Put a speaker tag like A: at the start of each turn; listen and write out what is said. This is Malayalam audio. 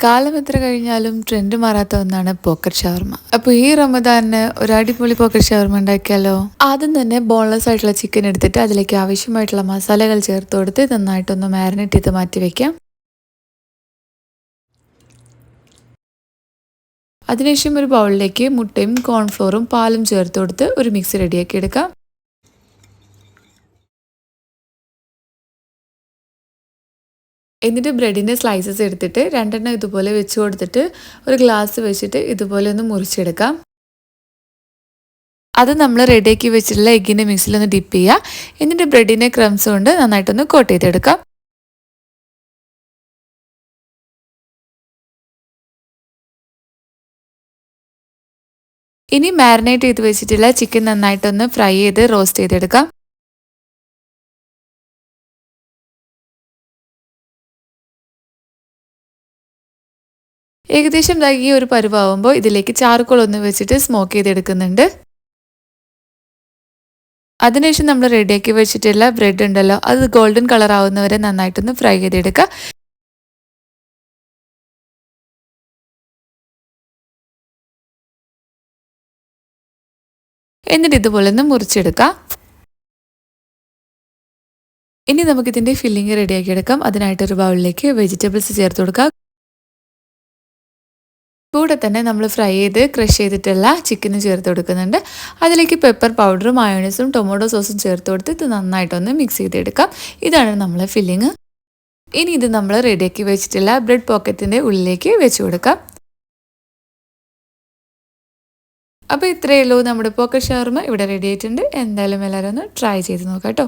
A: കാലം എത്ര കഴിഞ്ഞാലും ട്രെൻഡ് മാറാത്ത ഒന്നാണ് പോക്കറ്റ് ഷവർമ. അപ്പോൾ ഈ റമദാനിന് ഒരു അടിപൊളി പോക്കറ്റ് ഷവർമ ഉണ്ടാക്കിയാലോ? ആദ്യം തന്നെ ബോൺലെസ് ആയിട്ടുള്ള ചിക്കൻ എടുത്തിട്ട് അതിലേക്ക് ആവശ്യമായിട്ടുള്ള മസാലകൾ ചേർത്ത് കൊടുത്ത് നന്നായിട്ടൊന്ന് മാരിനേറ്റ് ചെയ്ത് മാറ്റി വെക്കാം. അതിനുശേഷം ഒരു ബൗളിലേക്ക് മുട്ടയും കോൺഫ്ലോറും പാലും ചേർത്ത് കൊടുത്ത് ഒരു മിക്സ് റെഡിയാക്കി എടുക്കാം. എന്നിട്ട് ബ്രെഡിൻ്റെ സ്ലൈസസ് എടുത്തിട്ട് രണ്ടെണ്ണം ഇതുപോലെ വെച്ച് കൊടുത്തിട്ട് ഒരു ഗ്ലാസ് വെച്ചിട്ട് ഇതുപോലെ ഒന്ന് മുറിച്ചെടുക്കാം. അത് നമ്മൾ റെഡിയാക്കി വെച്ചിട്ടുള്ള എഗ്ഗിൻ്റെ മിക്സിലൊന്ന് ഡിപ്പ് ചെയ്യുക. എന്നിട്ട് ബ്രെഡിനെ ക്രംസ് കൊണ്ട് നന്നായിട്ടൊന്ന് കോട്ട് ചെയ്തെടുക്കാം. ഇനി മാരിനേറ്റ് ചെയ്ത് വെച്ചിട്ടുള്ള ചിക്കൻ നന്നായിട്ടൊന്ന് ഫ്രൈ ചെയ്ത് റോസ്റ്റ് ചെയ്തെടുക്കാം. ഏകദേശം ഈ ഒരു പരുവാകുമ്പോൾ ഇതിലേക്ക് ചാർക്കോൾ ഒന്ന് വെച്ചിട്ട് സ്മോക്ക് ചെയ്തെടുക്കുന്നുണ്ട്. അതിനുശേഷം നമ്മൾ റെഡിയാക്കി വെച്ചിട്ടുള്ള ബ്രെഡ് ഉണ്ടല്ലോ, അത് ഗോൾഡൻ കളർ ആവുന്നവരെ നന്നായിട്ടൊന്ന് ഫ്രൈ ചെയ്തെടുക്കുക. എന്നിട്ട് ഇതുപോലെ ഒന്ന് മുറിച്ചെടുക്കാം. ഇനി നമുക്കിതിൻ്റെ ഫില്ലിങ് റെഡിയാക്കി എടുക്കാം. അതിനായിട്ടൊരു ബൗളിലേക്ക് വെജിറ്റബിൾസ് ചേർത്ത് കൊടുക്കുക. കൂടെ തന്നെ നമ്മൾ ഫ്രൈ ചെയ്ത് ക്രഷ് ചെയ്തിട്ടുള്ള ചിക്കനും ചേർത്ത് കൊടുക്കുന്നുണ്ട്. അതിലേക്ക് പെപ്പർ പൗഡറും മയോണൈസും ടൊമാറ്റോ സോസും ചേർത്ത് കൊടുത്ത് ഇത് നന്നായിട്ടൊന്ന് മിക്സ് ചെയ്തെടുക്കാം. ഇതാണ് നമ്മളെ ഫില്ലിങ്. ഇനി ഇത് നമ്മൾ റെഡിയാക്കി വെച്ചിട്ടുള്ള ബ്രെഡ് പോക്കറ്റിൻ്റെ ഉള്ളിലേക്ക് വെച്ച് കൊടുക്കാം. അപ്പോൾ ഇത്രയേ ഉള്ളൂ, നമ്മുടെ പോക്കറ്റ് ഷവർമ ഇവിടെ റെഡി ആയിട്ടുണ്ട്. എന്തായാലും എല്ലാവരും ഒന്ന് ട്രൈ ചെയ്ത് നോക്കാം കേട്ടോ.